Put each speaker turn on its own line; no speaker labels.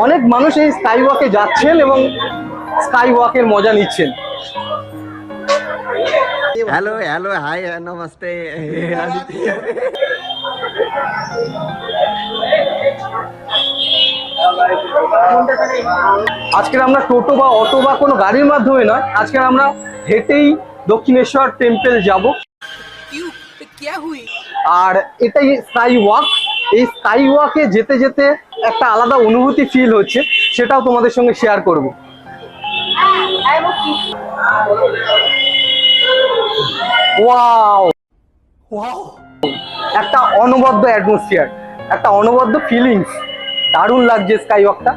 অনেক মানুষ এই স্কাই ওয়াকে যাচ্ছেন এবং স্কাই ওয়াকের মজা নিচ্ছেন।
हेलो हेलो हाय नमस्ते।
আজকে আমরা টোটো বা অটো বা কোনো গাড়ির মাধ্যমে নয়, আজকে আমরা হেঁটেই দক্ষিণেশ্বর টেম্পল যাব। আর এটাই স্কাই ওয়াক। এই স্কাই ওয়াকে যেতে যেতে একটা আলাদা অনুভূতি ফিল হচ্ছে, সেটাও তোমাদের সঙ্গে শেয়ার করব। ওয়াও ওয়াও, একটা অনবদ্য অ্যাটমসফিয়ার, একটা অনবদ্য ফিলিংস, দারুণ লাগছে স্কাই ওয়াকটা।